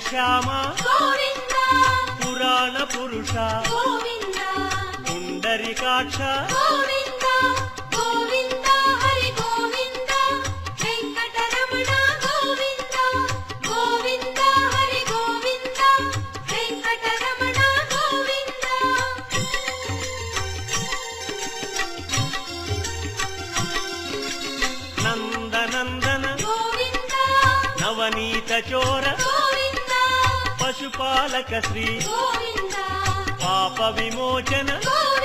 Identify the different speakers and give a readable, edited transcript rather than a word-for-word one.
Speaker 1: శ్యామ
Speaker 2: గోవింద
Speaker 1: పురాణ పురుష
Speaker 2: గోవింద
Speaker 1: పుండరీకాక్ష
Speaker 2: గోవింద గోవింద హరి గోవింద వెంకటరమణ గోవింద గోవింద హరి గోవింద వెంకటరమణ గోవింద
Speaker 1: నందనందన
Speaker 2: గోవింద
Speaker 1: నవనీత చోర
Speaker 2: గోవింద
Speaker 1: పశుపాలక శ్రీ
Speaker 2: గోవింద
Speaker 1: పాప విమోచన
Speaker 2: గోవింద